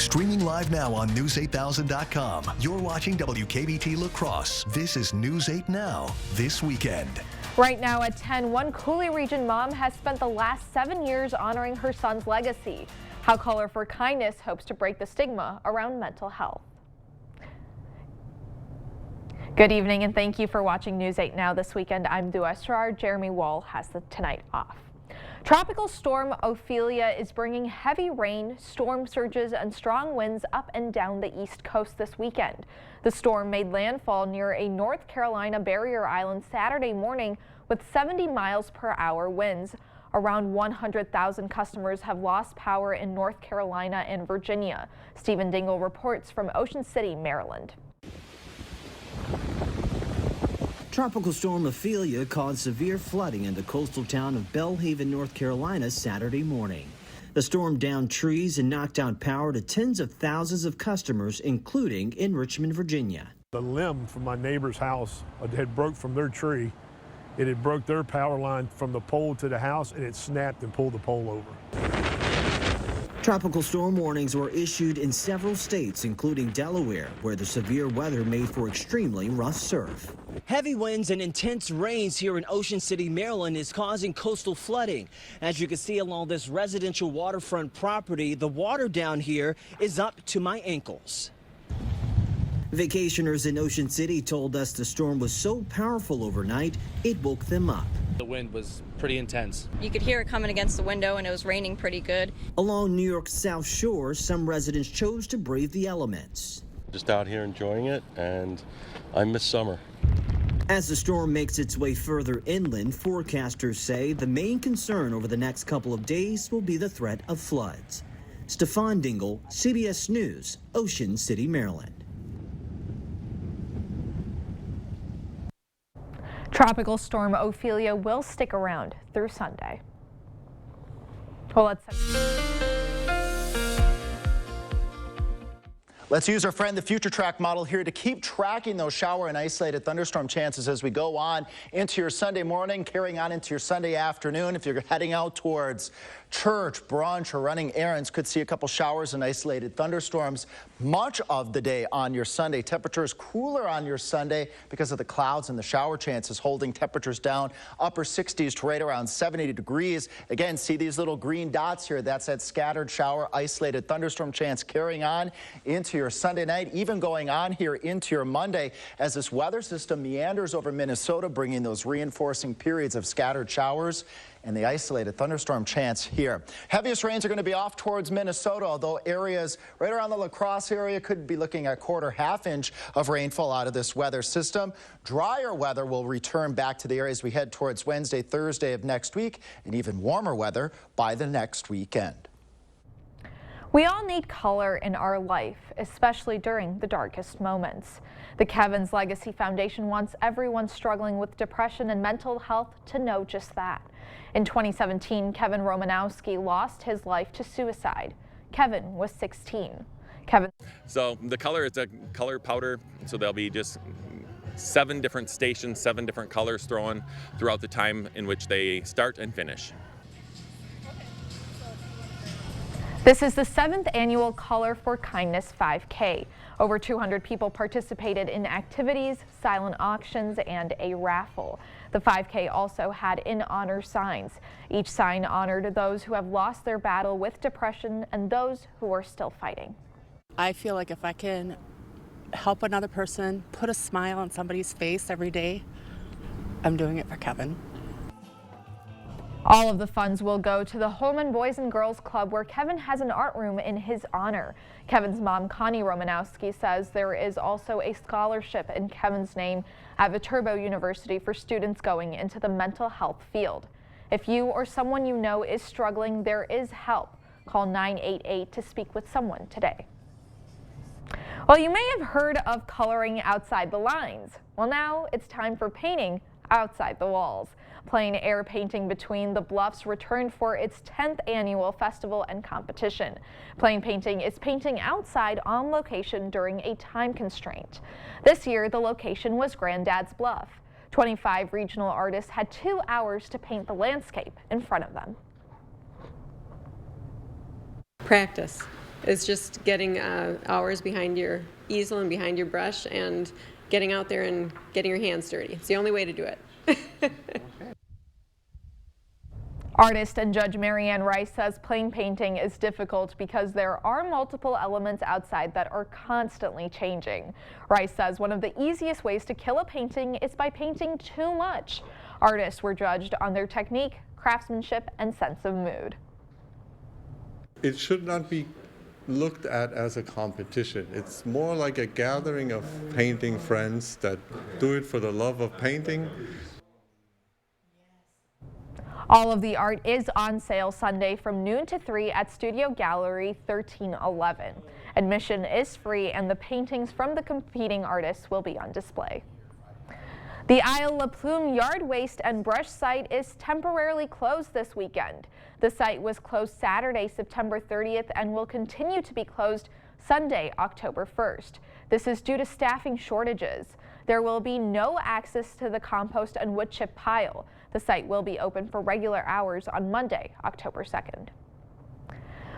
Streaming live now on News8000.com. You're watching WKBT La Crosse. This is News 8 Now, this weekend. Right now at 10, one Coulee Region mom has spent the last 7 years honoring her son's legacy. How Color for Kindness hopes to break the stigma around mental health. Good evening and thank you for watching News 8 Now this weekend. I'm Dua Esrar. Jeremy Wall has the tonight off. Tropical storm Ophelia is bringing heavy rain, storm surges, and strong winds up and down the East Coast this weekend. The storm made landfall near a North Carolina barrier island Saturday morning with 70 miles per hour winds. Around 100,000 customers have lost power in North Carolina and Virginia. Stephen Dingle reports from Ocean City, Maryland. Tropical storm Ophelia caused severe flooding in the coastal town of Belhaven, North Carolina, Saturday morning. The storm downed trees and knocked out power to tens of thousands of customers, including in Richmond, Virginia. The limb from my neighbor's house had broke from their tree. It had broke their power line from the pole to the house, and it snapped and pulled the pole over. Tropical storm warnings were issued in several states, including Delaware, where the severe weather made for extremely rough surf. Heavy winds and intense rains here in Ocean City, Maryland is causing coastal flooding. As you can see along this residential waterfront property, the water down here is up to my ankles. Vacationers in Ocean City told us the storm was so powerful overnight, it woke them up. The wind was pretty intense. You could hear it coming against the window, and it was raining pretty good. Along New York's South Shore, some residents chose to brave the elements. Just out here enjoying it, and I miss summer. As the storm makes its way further inland, forecasters say the main concern over the next couple of days will be the threat of floods. Stefan Dingle, CBS News, Ocean City, Maryland. Tropical storm Ophelia will stick around through Sunday. Well, let's use our friend, the Future Track model here to keep tracking those shower and isolated thunderstorm chances as we go on into your Sunday morning, carrying on into your Sunday afternoon. If you're heading out towards church, brunch, or running errands, could see a couple showers and isolated thunderstorms much of the day on your Sunday. Temperatures cooler on your Sunday because of the clouds and the shower chances, holding temperatures down upper 60s to right around 70 degrees. Again, see these little green dots here. That's that scattered shower, isolated thunderstorm chance carrying on into your Sunday night, even going on here into your Monday as this weather system meanders over Minnesota, bringing those reinforcing periods of scattered showers and the isolated thunderstorm chance here. Heaviest rains are going to be off towards Minnesota, although areas right around the La Crosse area could be looking at quarter-half inch of rainfall out of this weather system. Drier weather will return back to the areas we head towards Wednesday, Thursday of next week, and even warmer weather by the next weekend. We all need color in our life, especially during the darkest moments. The Kevin's Legacy Foundation wants everyone struggling with depression and mental health to know just that. In 2017, Kevin Romanowski lost his life to suicide. Kevin was 16. So the color is a color powder, so there'll be just 7 different stations, 7 different colors thrown throughout the time in which they start and finish. This is the 7th annual Color for Kindness 5K. Over 200 people participated in activities, silent auctions, and a raffle. The 5K also had in honor signs. Each sign honored those who have lost their battle with depression and those who are still fighting. I feel like if I can help another person, put a smile on somebody's face every day, I'm doing it for Kevin. All of the funds will go to the Holman Boys and Girls Club, where Kevin has an art room in his honor. Kevin's mom, Connie Romanowski, says there is also a scholarship in Kevin's name at Viterbo University for students going into the mental health field. If you or someone you know is struggling, there is help. Call 988 to speak with someone today. Well, you may have heard of coloring outside the lines. Well, now it's time for painting outside the walls. Plein air painting between the Bluffs returned for its 10th annual festival and competition. Plein painting is painting outside on location during a time constraint. This year, the location was Granddad's Bluff. 25 regional artists had 2 hours to paint the landscape in front of them. Practice. It's just getting hours behind your easel and behind your brush and getting out there and getting your hands dirty. It's the only way to do it. Artist and judge Marianne Rice says plane painting is difficult because there are multiple elements outside that are constantly changing. Rice says one of the easiest ways to kill a painting is by painting too much. Artists were judged on their technique, craftsmanship, and sense of mood. It should not be looked at as a competition. It's more like a gathering of painting friends that do it for the love of painting. All of the art is on sale Sunday from noon to 3 at Studio Gallery 1311. Admission is free and the paintings from the competing artists will be on display. The Isle La Plume yard waste and brush site is temporarily closed this weekend. The site was closed Saturday, September 30th and will continue to be closed Sunday, October 1st. This is due to staffing shortages. There will be no access to the compost and wood chip pile. The site will be open for regular hours on Monday, October 2nd.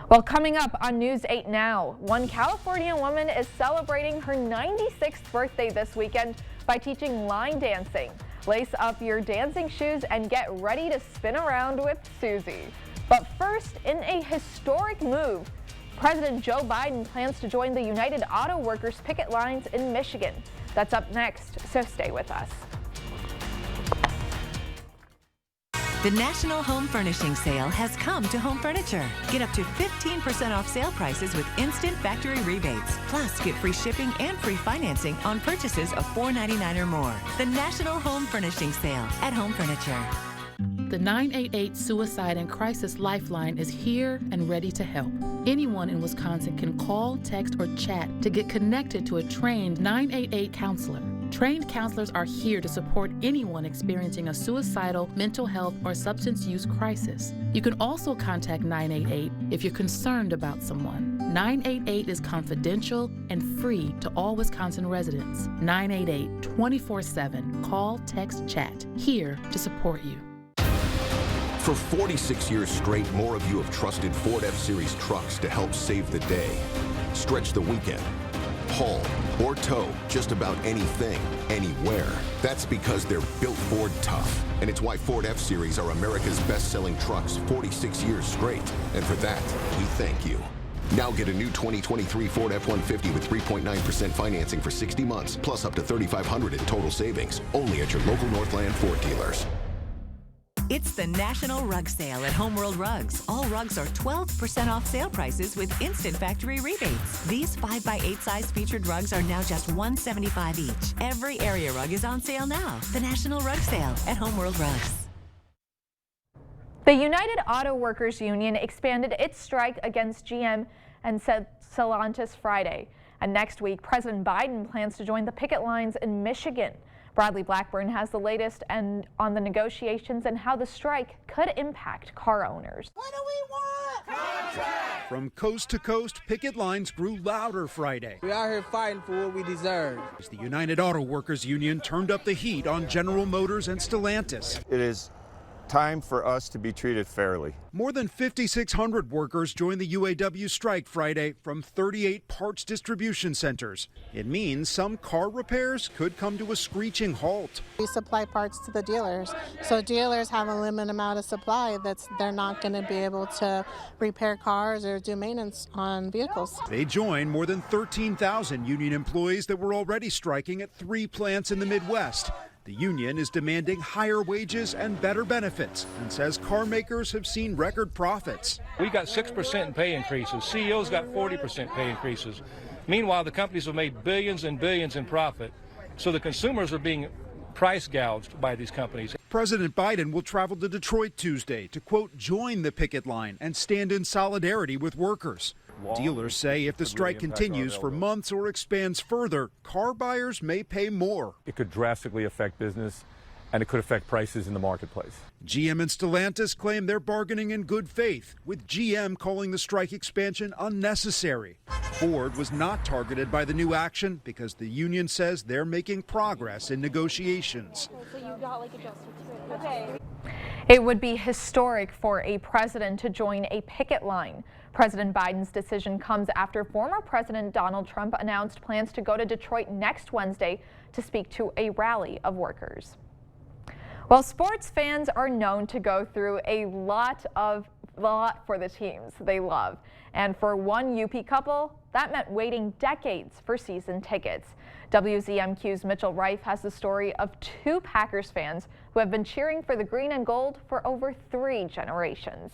Well, coming up on News 8 Now, one California woman is celebrating her 96th birthday this weekend by teaching line dancing. Lace up your dancing shoes and get ready to spin around with Susie. But first, in a historic move, President Joe Biden plans to join the United Auto Workers picket lines in Michigan. That's up next, so stay with us. The National Home Furnishing Sale has come to Home Furniture. Get up to 15% off sale prices with instant factory rebates. Plus, get free shipping and free financing on purchases of $4.99 or more. The National Home Furnishing Sale at Home Furniture. The 988 Suicide and Crisis Lifeline is here and ready to help. Anyone in Wisconsin can call, text, or chat to get connected to a trained 988 counselor. Trained counselors are here to support anyone experiencing a suicidal, mental health, or substance use crisis. You can also contact 988 if you're concerned about someone. 988 is confidential and free to all Wisconsin residents. 988 24/7. Call, text, chat. Here to support you. For 46 years straight, more of you have trusted Ford F-Series trucks to help save the day. Stretch the weekend. Haul or tow just about anything, anywhere. That's because they're built Ford tough. And it's why Ford F-Series are America's best-selling trucks 46 years straight. And for that, we thank you. Now get a new 2023 Ford F-150 with 3.9% financing for 60 months, plus up to $3,500 in total savings. Only at your local Northland Ford dealers. It's the National Rug Sale at Homeworld Rugs. All rugs are 12% off sale prices with instant factory rebates. These 5x8 size featured rugs are now just $175 each. Every area rug is on sale now. The National Rug Sale at Homeworld Rugs. The United Auto Workers Union expanded its strike against GM and Stellantis Friday. And next week, President Biden plans to join the picket lines in Michigan. Bradley Blackburn has the latest on the negotiations and how the strike could impact car owners. What do we want? Contract! From coast to coast, picket lines grew louder Friday. We are here fighting for what we deserve. As the United Auto Workers Union turned up the heat on General Motors and Stellantis. It is time for us to be treated fairly. More than 5,600 workers joined the UAW strike Friday from 38 parts distribution centers. It means some car repairs could come to a screeching halt. We supply parts to the dealers, so dealers have a limited amount of supply they're not going to be able to repair cars or do maintenance on vehicles. They joined more than 13,000 union employees that were already striking at 3 plants in the Midwest. The union is demanding higher wages and better benefits and says car makers have seen record profits. We got 6% in pay increases. CEOs got 40% pay increases. Meanwhile, the companies have made billions and billions in profit. So the consumers are being price gouged by these companies. President Biden will travel to Detroit Tuesday to, quote, join the picket line and stand in solidarity with workers. Dealers say if the strike continues for months or expands further, car buyers may pay more. It could drastically affect business, and it could affect prices in the marketplace. GM and Stellantis claim they're bargaining in good faith, with GM calling the strike expansion unnecessary. Ford was not targeted by the new action because the union says they're making progress in negotiations. So you got like adjusted to it. Okay. It would be historic for a president to join a picket line. President Biden's decision comes after former President Donald Trump announced plans to go to Detroit next Wednesday to speak to a rally of workers. Well, sports fans are known to go through a lot for the teams they love. And for one UP couple, that meant waiting decades for season tickets. WZMQ's Mitchell Reif has the story of two Packers fans who have been cheering for the green and gold for over 3 generations.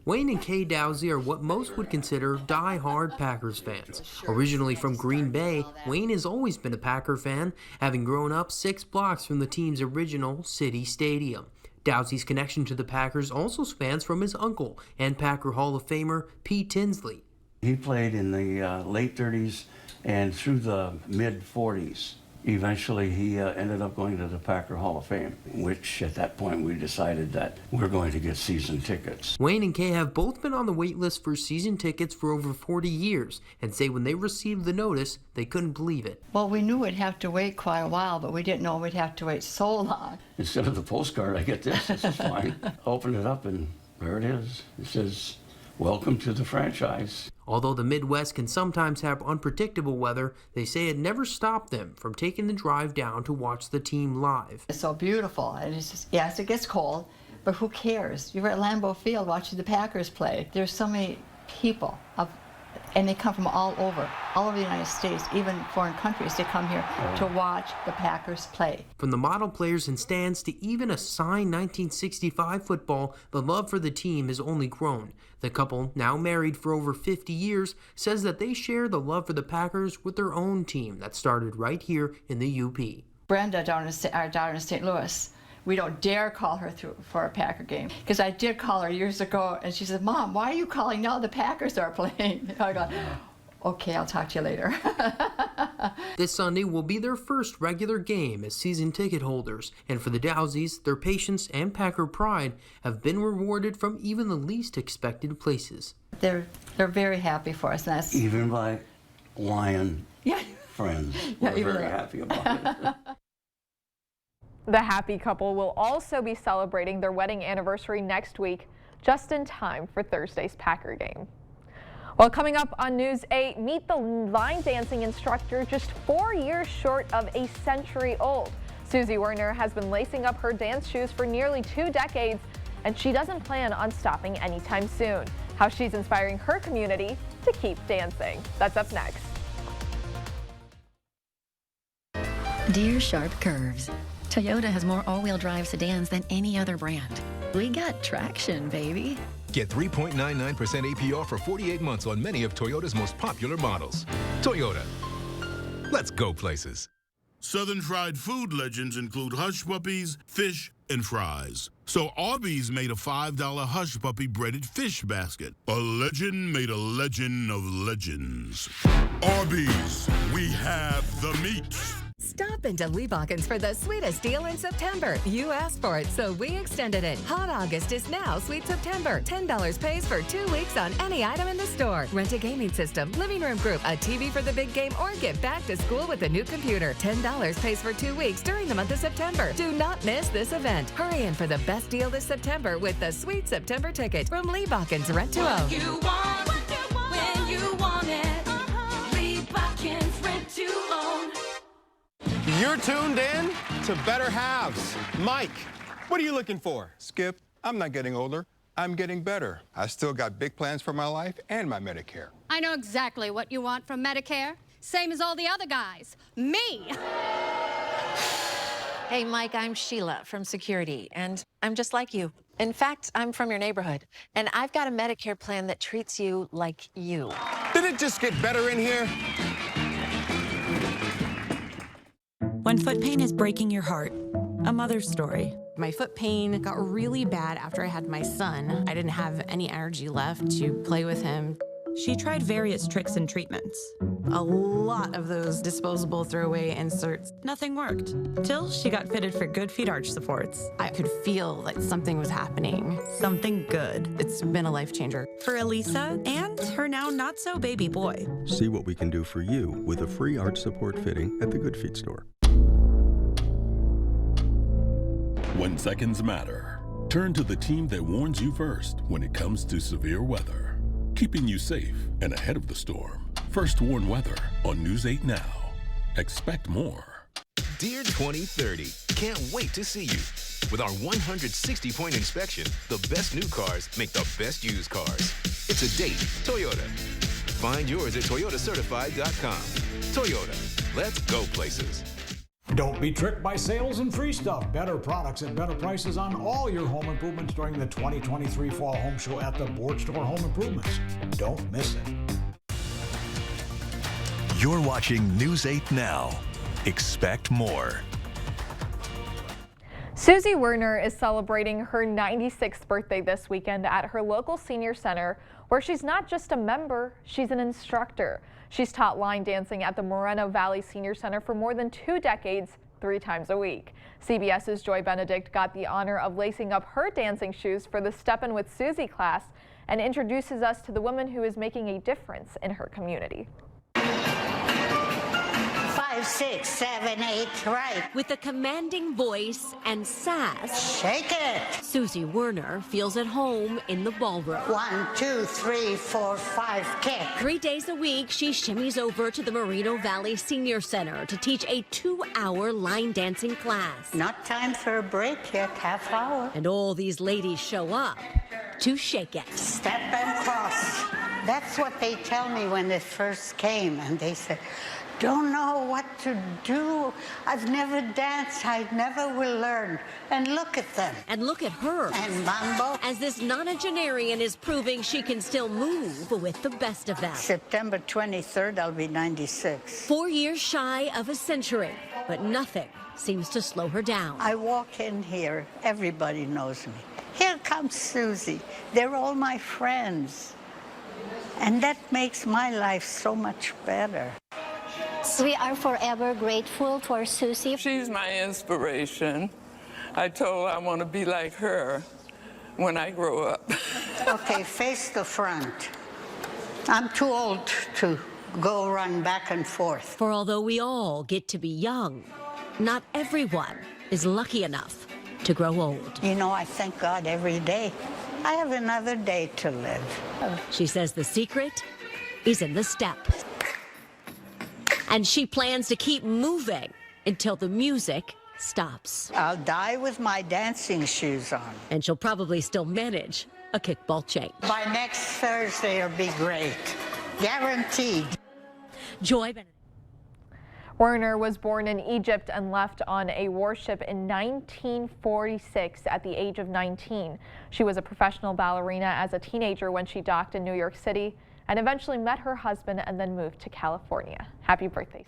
Wayne and Kay Dowsey are what most would consider die-hard Packers fans. Originally from Green Bay, Wayne has always been a Packer fan, having grown up 6 blocks from the team's original City Stadium. Dowsey's connection to the Packers also spans from his uncle and Packer Hall of Famer Pete Tinsley. He played in the late 30s and through the mid-40s. Eventually, he ended up going to the Packer Hall of Fame, which at that point we decided that we're going to get season tickets. Wayne and Kay have both been on the wait list for season tickets for over 40 years and say when they received the notice, they couldn't believe it. Well, we knew we'd have to wait quite a while, but we didn't know we'd have to wait so long. Instead of the postcard, I get this. This is fine. Open it up and there it is. It says, "Welcome to the franchise." Although the Midwest can sometimes have unpredictable weather, they say it never stopped them from taking the drive down to watch the team live. It's so beautiful, and it's just, yes, it gets cold, but who cares? You're at Lambeau Field watching the Packers play. There's so many people, and they come from all over the United States, even foreign countries. They come here to watch the Packers play. From the model players and stands to even a signed 1965 football, the love for the team has only grown. The couple, now married for over 50 years, says that they share the love for the Packers with their own team that started right here in the UP. Brenda, our daughter in St. Louis, we don't dare call her through for a Packer game. Because I did call her years ago, and she said, "Mom, why are you calling now? The Packers are playing." I go, "Okay, I'll talk to you later." This Sunday will be their first regular game as season ticket holders, and for the Dowseys, their patience and Packer pride have been rewarded from even the least expected places. They're very happy for us. That's even my Lion friends were very happy about it. The happy couple will also be celebrating their wedding anniversary next week, just in time for Thursday's Packer game. Well, coming up on News 8, meet the line dancing instructor just 4 years short of a century old. Susie Werner has been lacing up her dance shoes for nearly 2 decades, and she doesn't plan on stopping anytime soon. How she's inspiring her community to keep dancing. That's up next. Dear Sharp Curves, Toyota has more all-wheel drive sedans than any other brand. We got traction, baby. Get 3.99% APR for 48 months on many of Toyota's most popular models. Toyota. Let's go places. Southern fried food legends include Hush Puppies, fish, and fries. So Arby's made a $5 Hush Puppy breaded fish basket. A legend made a legend of legends. Arby's, we have the meat. Stop into Leibachens for the sweetest deal in September. You asked for it, so we extended it. Hot August is now Sweet September. $10 pays for 2 weeks on any item in the store. Rent a gaming system, living room group, a TV for the big game, or get back to school with a new computer. $10 pays for 2 weeks during the month of September. Do not miss this event. Hurry in for the best deal this September with the Sweet September ticket from Leibachens Rent to Own. You want when you want it. Leibachens Rent to Own. You're tuned in to Better Halves. Mike, what are you looking for? Skip, I'm not getting older. I'm getting better. I still got big plans for my life and my Medicare. I know exactly what you want from Medicare. Same as all the other guys. Me! Hey, Mike, I'm Sheila from Security, and I'm just like you. In fact, I'm from your neighborhood, and I've got a Medicare plan that treats you like you. Did it just get better in here? When foot pain is breaking your heart, a mother's story. My foot pain got really bad after I had my son. I didn't have any energy left to play with him. She tried various tricks and treatments. A lot of those disposable throwaway inserts. Nothing worked, till she got fitted for Good Feet arch supports. I could feel like something was happening. Something good. It's been a life changer. For Elisa and her now not-so-baby boy. See what we can do for you with a free arch support fitting at the Good Feet store. When seconds matter, Turn to the team that warns you first when it comes to severe weather, keeping you safe and ahead of the storm. First Warn Weather on News 8 Now. Expect more. Dear 2030, can't wait to see you. With our 160-point inspection, the best new cars make the best used cars. It's a date, Toyota. Find yours at toyotacertified.com. Toyota, let's go places. Don't be tricked by sales and free stuff. Better products at better prices on all your home improvements during the 2023 Fall Home Show at the Board Store Home Improvements. Don't miss it. You're watching News 8 Now. Expect more. Susie Werner is celebrating her 96th birthday this weekend at her local senior center, where she's not just a member, she's an instructor. She's taught line dancing at the Moreno Valley Senior Center for more than 2 decades, 3 times a week. CBS's Joy Benedict got the honor of lacing up her dancing shoes for the Steppin' with Susie class and introduces us to the woman who is making a difference in her community. 5, 6, 7, 8, right. With a commanding voice and sass, Shake it. Susie Werner feels at home in the ballroom. 1, 2, 3, 4, 5, kick. 3 days a week, she shimmies over to the Moreno Valley Senior Center to teach a 2-hour line dancing class. Not time for a break yet, half hour. And all these ladies show up to shake it. Step and cross. That's what they tell me when they first came, and they said, don't know what to do. I've never danced. I never will learn. And look at them. And look at her. And mambo. As this nonagenarian is proving she can still move with the best of them. September 23rd, I'll be 96. 4 years shy of a century, but nothing seems to slow her down. I walk in here, everybody knows me. Here comes Susie. They're all my friends. And that makes my life so much better. We are forever grateful for Susie. She's my inspiration. I told her I want to be like her when I grow up. Okay, face the front. I'm too old to go run back and forth. For although we all get to be young, not everyone is lucky enough to grow old. You know, I thank God every day. I have another day to live. She says the secret is in the step. And she plans to keep moving until the music stops. I'll die with my dancing shoes on. And she'll probably still manage a kickball change. By next Thursday, it'll be great. Guaranteed. Joy Benedict. Werner was born in Egypt and left on a warship in 1946 at the age of 19. She was a professional ballerina as a teenager when she docked in New York City and eventually met her husband and then moved to California. Happy birthday.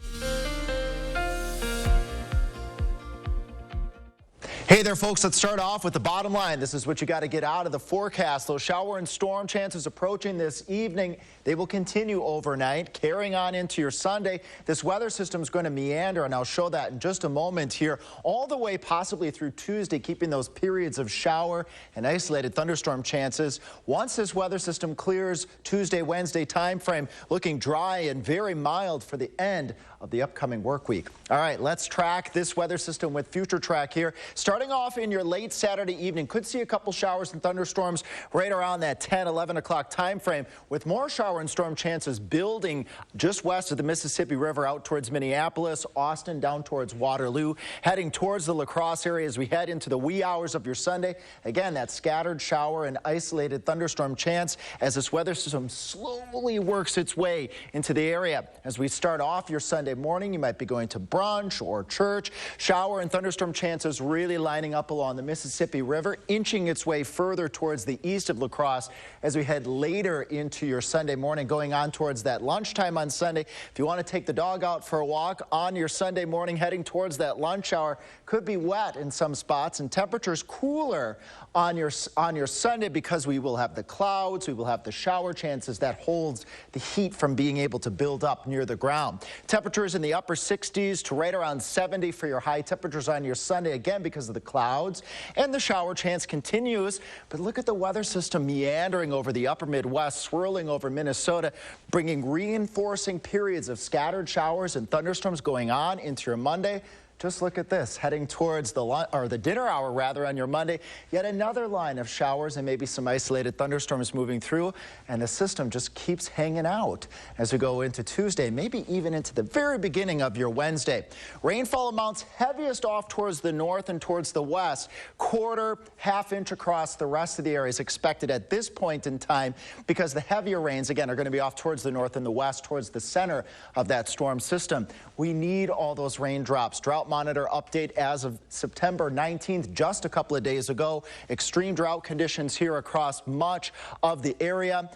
Hey there, folks. Let's start off with the bottom line. This is what you got to get out of the forecast. Those shower and storm chances approaching this evening. They will continue overnight, carrying on into your Sunday. This weather system is going to meander, and I'll show that in just a moment here, all the way possibly through Tuesday, keeping those periods of shower and isolated thunderstorm chances. Once this weather system clears, Tuesday, Wednesday time frame, looking dry and very mild for the end of the upcoming work week. All right, let's track this weather system with Future Track here. Starting off in your late Saturday evening, could see a couple showers and thunderstorms right around that 10, 11 o'clock time frame, with more shower and storm chances building just west of the Mississippi River out towards Minneapolis, Austin, down towards Waterloo, heading towards the La Crosse area as we head into the wee hours of your Sunday. Again, that scattered shower and isolated thunderstorm chance as this weather system slowly works its way into the area. As we start off your Sunday morning, you might be going to brunch or church. Shower and thunderstorm chances really lining up along the Mississippi River, inching its way further towards the east of La Crosse as we head later into your Sunday morning, going on towards that lunchtime on Sunday. If you want to take the dog out for a walk on your Sunday morning, heading towards that lunch hour, could be wet in some spots and temperatures cooler on your Sunday because we will have the clouds, we will have the shower chances that holds the heat from being able to build up near the ground. Temperatures in the upper 60s to right around 70 for your high temperatures on your Sunday, again because of the clouds, and the shower chance continues. But look at the weather system meandering over the upper Midwest, swirling over Minnesota, bringing reinforcing periods of scattered showers and thunderstorms going on into your Monday. Just look at this, heading towards the dinner hour rather on your Monday. Yet another line of showers and maybe some isolated thunderstorms moving through, and the system just keeps hanging out as we go into Tuesday, maybe even into the very beginning of your Wednesday. Rainfall amounts heaviest off towards the north and towards the west. Quarter, half inch across the rest of the area is expected at this point in time because the heavier rains, again, are going to be off towards the north and the west, towards the center of that storm system. We need all those raindrops. Drought monitor update as of September 19th, just a couple of days ago. Extreme drought conditions here across much of the area.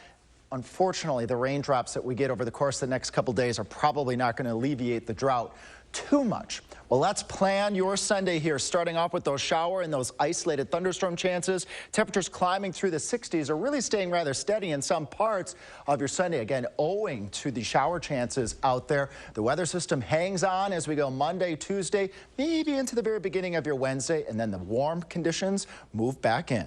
Unfortunately, the raindrops that we get over the course of the next couple days are probably not going to alleviate the drought too much. Well, let's plan your Sunday here, starting off with those shower and those isolated thunderstorm chances. Temperatures climbing through the 60s are really staying rather steady in some parts of your Sunday, again, owing to the shower chances out there. The weather system hangs on as we go Monday, Tuesday, maybe into the very beginning of your Wednesday, and then the warm conditions move back in.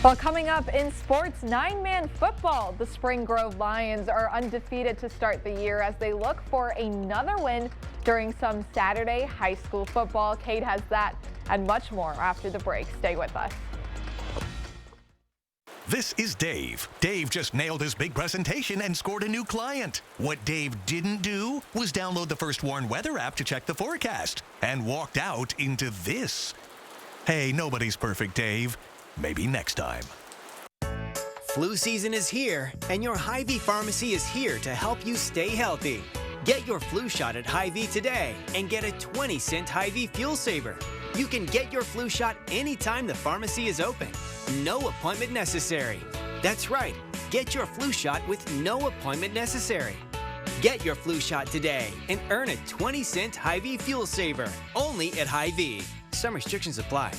Well, coming up in sports, 9-man football. The Spring Grove Lions are undefeated to start the year as they look for another win during some Saturday high school football. Kate has that and much more after the break. Stay with us. This is Dave. Dave just nailed his big presentation and scored a new client. What Dave didn't do was download the First Warn weather app to check the forecast and walked out into this. Hey, nobody's perfect, Dave. Maybe next time. Flu season is here, and your Hy-Vee pharmacy is here to help you stay healthy. Get your flu shot at Hy-Vee today and get a 20-cent Hy-Vee fuel saver. You can get your flu shot anytime the pharmacy is open. No appointment necessary. That's right. Get your flu shot with no appointment necessary. Get your flu shot today and earn a 20-cent Hy-Vee fuel saver. Only at Hy-Vee. Some restrictions apply.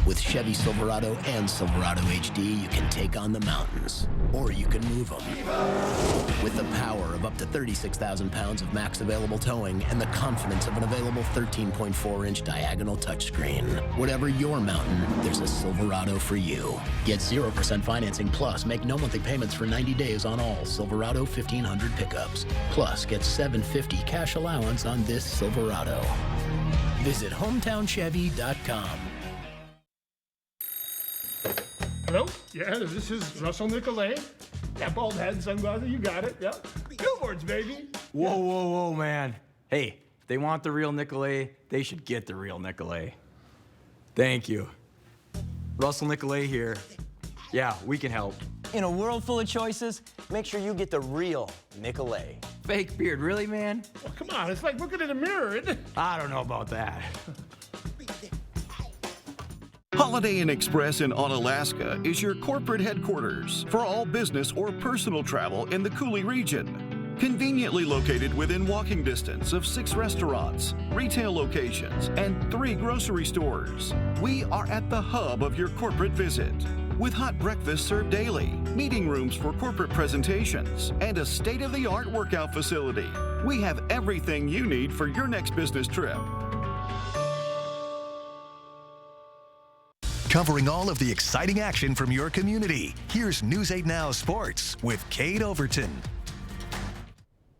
With Chevy Silverado and Silverado HD, you can take on the mountains, or you can move them. With the power of up to 36,000 pounds of max available towing and the confidence of an available 13.4-inch diagonal touchscreen. Whatever your mountain, there's a Silverado for you. Get 0% financing plus make no monthly payments for 90 days on all Silverado 1500 pickups. Plus, get $750 cash allowance on this Silverado. Visit HometownChevy.com. Hello? Yeah, this is Russell Nicolay. Yeah, bald head, sunglasses, you got it. Yep. Billboards, baby. Whoa, whoa, whoa, man. Hey, if they want the real Nicolay, they should get the real Nicolay. Thank you. Russell Nicolay here. Yeah, we can help. In a world full of choices, make sure you get the real Nicolay. Fake beard, really, man? Well, come on, it's like looking in a mirror, isn't it? I don't know about that. Holiday Inn Express in Onalaska is your corporate headquarters for all business or personal travel in the Coulee region. Conveniently located within walking distance of 6 restaurants, retail locations, and 3 grocery stores. We are at the hub of your corporate visit. With hot breakfast served daily, meeting rooms for corporate presentations, and a state-of-the-art workout facility. We have everything you need for your next business trip. Covering all of the exciting action from your community, here's News 8 Now Sports with Kate Overton.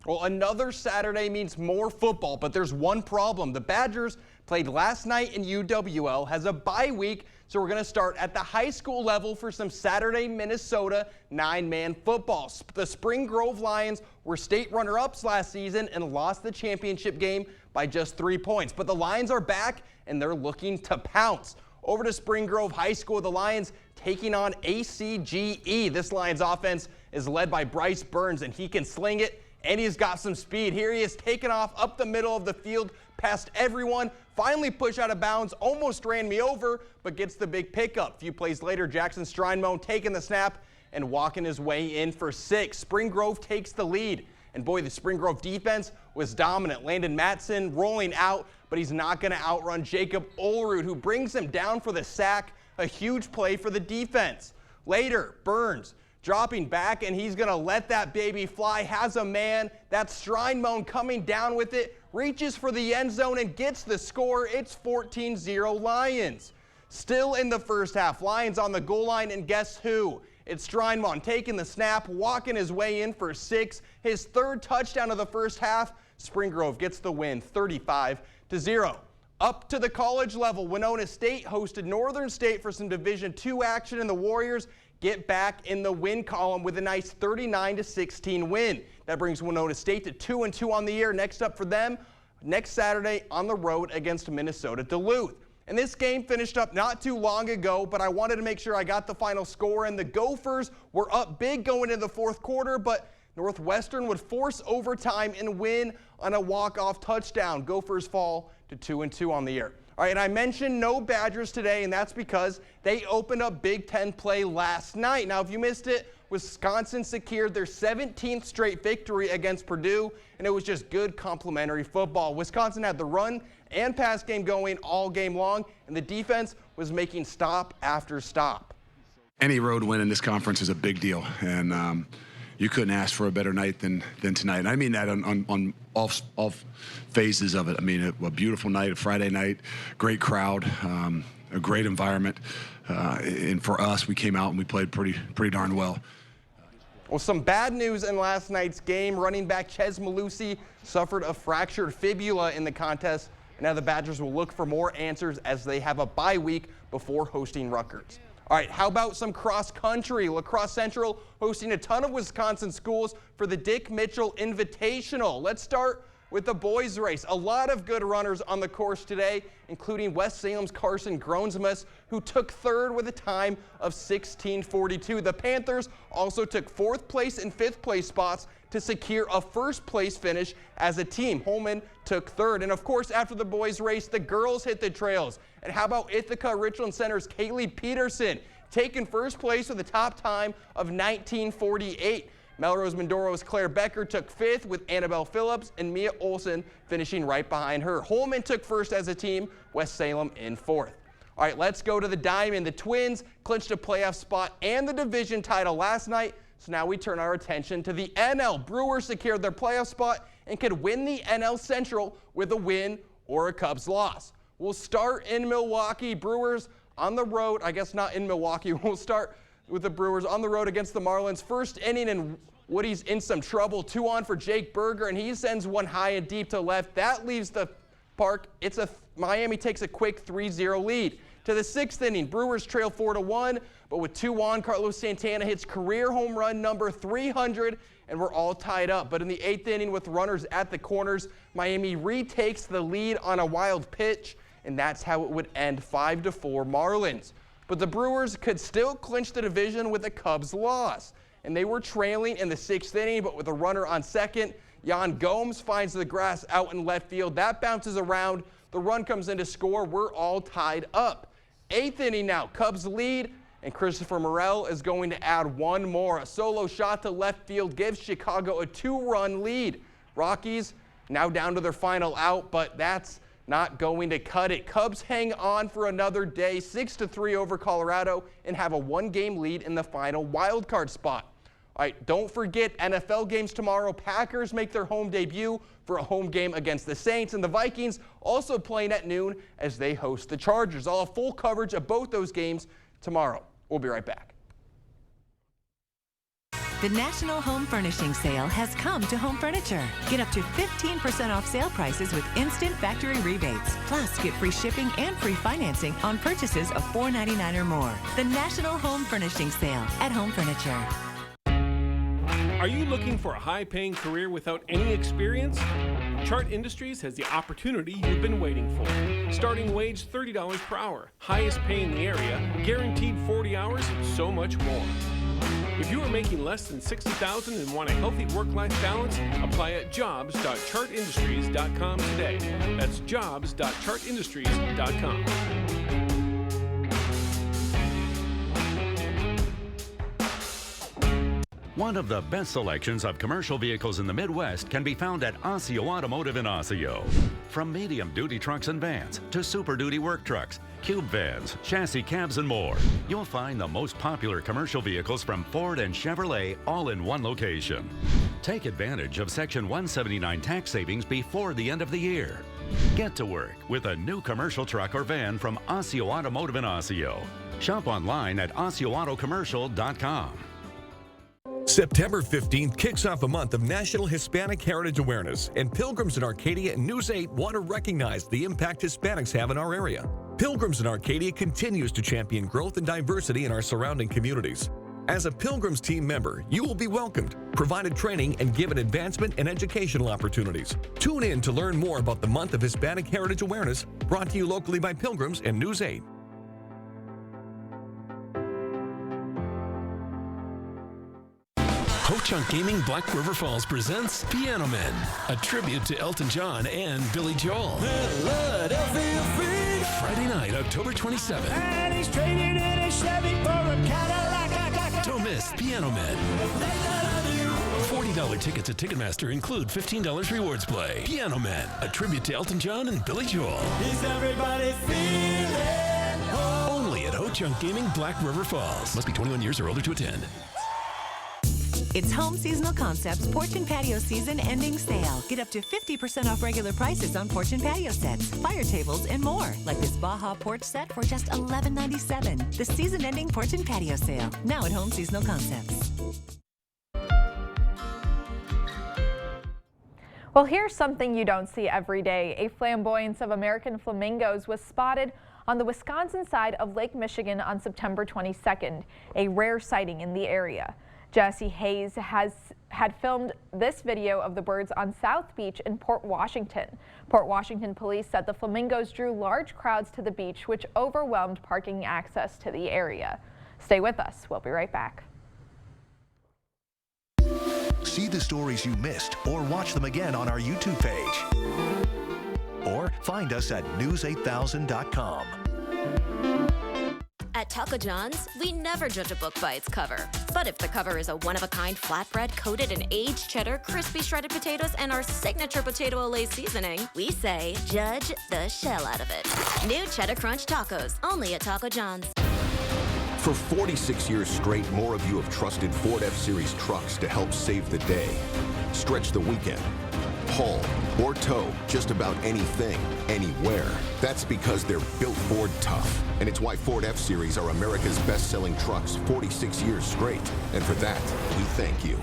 Well, another Saturday means more football, but there's one problem. The Badgers played last night in UWL, has a bye week, so we're going to start at the high school level for some Saturday Minnesota 9-man football. The Spring Grove Lions were state runner-ups last season and lost the championship game by just 3 points. But the Lions are back, and they're looking to pounce. Over to Spring Grove High School, the Lions taking on ACGE. This Lions offense is led by Bryce Burns, and he can sling it, and he's got some speed. Here he is taking off up the middle of the field, past everyone, finally pushed out of bounds, almost ran me over, but gets the big pickup. A few plays later, Jackson Streinmoen taking the snap and walking his way in for 6. Spring Grove takes the lead. And boy, the Spring Grove defense was dominant. Landon Matson rolling out, but he's not going to outrun Jacob Olrud, who brings him down for the sack. A huge play for the defense. Later, Burns dropping back, and he's going to let that baby fly. Has a man. That's Streinmoen coming down with it. Reaches for the end zone and gets the score. It's 14-0 Lions. Still in the first half, Lions on the goal line, and guess who? It's Steinmon taking the snap, walking his way in for 6. His 3rd touchdown of the first half. Spring Grove gets the win 35-0. Up to the college level, Winona State hosted Northern State for some Division II action, and the Warriors get back in the win column with a nice 39-16 win. That brings Winona State to 2-2 on the year. Next up for them, next Saturday on the road against Minnesota Duluth. And this game finished up not too long ago, but I wanted to make sure I got the final score. And the Gophers were up big going into the 4th quarter, but Northwestern would force overtime and win on a walk-off touchdown. Gophers fall to 2-2 on the year. All right, and I mentioned no Badgers today, and that's because they opened up Big Ten play last night. Now, if you missed it, Wisconsin secured their 17th straight victory against Purdue, and it was just good complementary football. Wisconsin had the run and pass game going all game long, and the defense was making stop after stop. Any road win in this conference is a big deal, and you couldn't ask for a better night than tonight. And I mean that on all phases of it. I mean, a beautiful night, a Friday night, great crowd, a great environment. And for us, we came out and we played pretty darn well. Well, some bad news in last night's game. Running back Chez Malusi suffered a fractured fibula in the contest. And now the Badgers will look for more answers as they have a bye week before hosting Rutgers. All right, how about some cross country? La Crosse Central hosting a ton of Wisconsin schools for the Dick Mitchell Invitational. Let's start with the boys race. A lot of good runners on the course today, including West Salem's Carson Gronsmus, who took 3rd with a time of 16:42. The Panthers also took 4th place and 5th place spots to secure a 1st place finish as a team. Holman took 3rd. And of course, after the boys race, the girls hit the trails. And how about Ithaca Richland Center's Kaylee Peterson, taking 1st place with a top time of 19:48. Melrose Mindoro's Claire Becker took 5th with Annabelle Phillips and Mia Olson finishing right behind her. Holman took 1st as a team, West Salem in 4th. All right, let's go to the Diamond. The Twins clinched a playoff spot and the division title last night, so now we turn our attention to the NL. Brewers secured their playoff spot and could win the NL Central with a win or a Cubs loss. We'll start in Milwaukee. Brewers on the road. I guess not in Milwaukee. We'll start with the Brewers on the road against the Marlins. First inning, and Woody's in some trouble. 2 on for Jake Berger, and he sends one high and deep to left. That leaves the park. Miami takes a quick 3-0 lead. To the 6th inning, Brewers trail 4-1, but with 2 on, Carlos Santana hits career home run number 300, and we're all tied up. But in the 8th inning, with runners at the corners, Miami retakes the lead on a wild pitch, and that's how it would end 5-4 Marlins. But the Brewers could still clinch the division with a Cubs loss. And they were trailing in the 6th inning, but with a runner on second, Yan Gomes finds the grass out in left field. That bounces around. The run comes in to score. We're all tied up. 8th inning now. Cubs lead, and Christopher Morel is going to add one more. A solo shot to left field gives Chicago a 2-run lead. Rockies now down to their final out, but that's not going to cut it. Cubs hang on for another day, 6-3 over Colorado, and have a 1-game lead in the final wild card spot. All right, don't forget NFL games tomorrow. Packers make their home debut for a home game against the Saints, and the Vikings also playing at noon as they host the Chargers. I'll have full coverage of both those games tomorrow. We'll be right back. The National Home Furnishing Sale has come to Home Furniture. Get up to 15% off sale prices with instant factory rebates. Plus, get free shipping and free financing on purchases of $4.99 or more. The National Home Furnishing Sale at Home Furniture. Are you looking for a high-paying career without any experience? Chart Industries has the opportunity you've been waiting for. Starting wage $30 per hour, highest pay in the area, guaranteed 40 hours, and so much more. If you are making less than $60,000 and want a healthy work-life balance, apply at jobs.chartindustries.com today. That's jobs.chartindustries.com. One of the best selections of commercial vehicles in the Midwest can be found at Osseo Automotive in Osseo. From medium-duty trucks and vans to super-duty work trucks, cube vans, chassis cabs, and more, you'll find the most popular commercial vehicles from Ford and Chevrolet all in one location. Take advantage of Section 179 tax savings before the end of the year. Get to work with a new commercial truck or van from Osseo Automotive in Osseo. Shop online at OsseoAutoCommercial.com. September 15th kicks off a month of National Hispanic Heritage Awareness, and Pilgrims in Arcadia and News 8 want to recognize the impact Hispanics have in our area. Pilgrims in Arcadia continues to champion growth and diversity in our surrounding communities. As a Pilgrims team member, you will be welcomed, provided training, and given advancement and educational opportunities. Tune in to learn more about the month of Hispanic Heritage Awareness, brought to you locally by Pilgrims and News 8. Ho-Chunk Gaming Black River Falls presents Piano Men, a tribute to Elton John and Billy Joel. Friday night, October 27th. And he's trading in a Chevy for a Cadillac. Don't miss Piano Men. $40 tickets at Ticketmaster include $15 rewards play. Piano Men, a tribute to Elton John and Billy Joel. Is everybody feeling home? Only at Ho-Chunk Gaming Black River Falls. Must be 21 years or older to attend. It's Home Seasonal Concepts Porch and Patio Season Ending Sale. Get up to 50% off regular prices on porch and patio sets, fire tables, and more. Like this Baja porch set for just $11.97. The season-ending porch and patio sale. Now at Home Seasonal Concepts. Well, here's something you don't see every day. A flamboyance of American flamingos was spotted on the Wisconsin side of Lake Michigan on September 22nd, a rare sighting in the area. Jesse Hayes had filmed this video of the birds on South Beach in Port Washington. Port Washington police said the flamingos drew large crowds to the beach, which overwhelmed parking access to the area. Stay with us. We'll be right back. See the stories you missed or watch them again on our YouTube page. Or find us at news8000.com. At Taco John's, we never judge a book by its cover. But if the cover is a one-of-a-kind flatbread coated in aged cheddar, crispy shredded potatoes, and our signature potato Olay seasoning, we say, judge the shell out of it. New Cheddar Crunch Tacos, only at Taco John's. For 46 years straight, more of you have trusted Ford F-Series trucks to help save the day. Stretch the weekend. Haul or tow just about anything, anywhere. That's because they're built Ford tough. And it's why Ford F-Series are America's best-selling trucks 46 years straight. And for that, we thank you.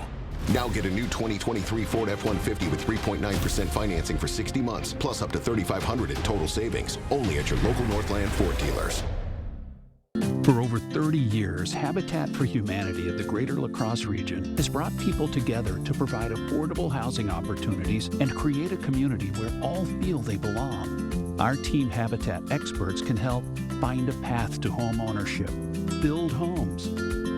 Now get a new 2023 Ford F-150 with 3.9% financing for 60 months, plus up to $3,500 in total savings. Only at your local Northland Ford dealers. For over 30 years, Habitat for Humanity of the Greater La Crosse region has brought people together to provide affordable housing opportunities and create a community where all feel they belong. Our Team Habitat experts can help find a path to home ownership, build homes,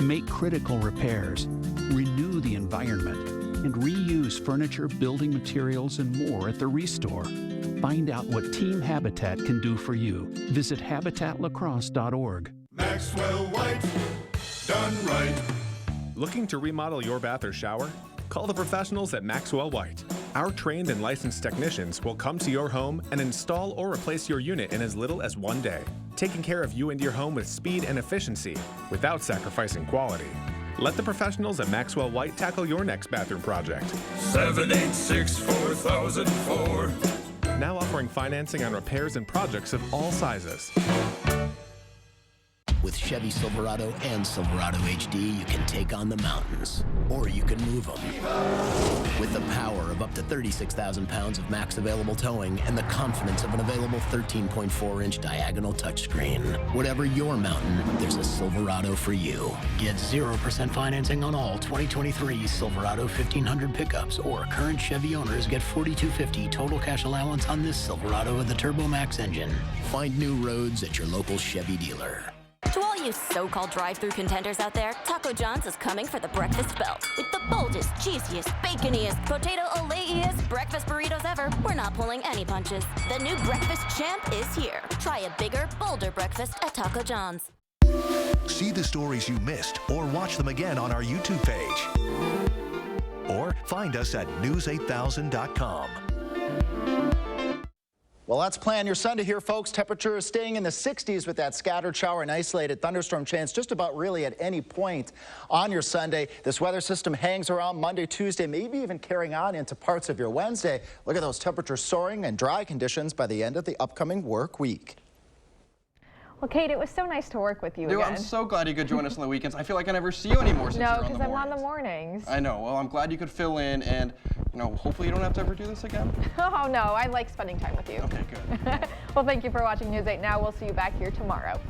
make critical repairs, renew the environment, and reuse furniture, building materials, and more at the Restore. Find out what Team Habitat can do for you. Visit habitatlacrosse.org. Maxwell White, done right. Looking to remodel your bath or shower? Call the professionals at Maxwell White. Our trained and licensed technicians will come to your home and install or replace your unit in as little as 1 day, taking care of you and your home with speed and efficiency without sacrificing quality. Let the professionals at Maxwell White tackle your next bathroom project. 786-4004. Now offering financing on repairs and projects of all sizes. With Chevy Silverado and Silverado HD, you can take on the mountains, or you can move them. With the power of up to 36,000 pounds of max available towing and the confidence of an available 13.4-inch diagonal touchscreen. Whatever your mountain, there's a Silverado for you. Get 0% financing on all 2023 Silverado 1500 pickups, or current Chevy owners get $4,250 total cash allowance on this Silverado with the Turbo Max engine. Find new roads at your local Chevy dealer. To all you so-called drive-through contenders out there, Taco John's is coming for the breakfast belt. With the boldest, cheesiest, baconiest, potato Olay-iest breakfast burritos ever, we're not pulling any punches. The new breakfast champ is here. Try a bigger, bolder breakfast at Taco John's. See the stories you missed or watch them again on our YouTube page. Or find us at news8000.com. Well, let's plan your Sunday here, folks. Temperature is staying in the 60s with that scattered shower and isolated thunderstorm chance just about really at any point on your Sunday. This weather system hangs around Monday, Tuesday, maybe even carrying on into parts of your Wednesday. Look at those temperatures soaring and dry conditions by the end of the upcoming work week. Well, Kate, it was so nice to work with you Dude, again. I'm so glad you could join us on the weekends. I feel like I never see you anymore since you're on the No, because I'm on the mornings. I know. Well, I'm glad you could fill in, and hopefully you don't have to ever do this again. Oh, no, I like spending time with you. Okay, good. Well, thank you for watching News 8 Now. We'll see you back here tomorrow.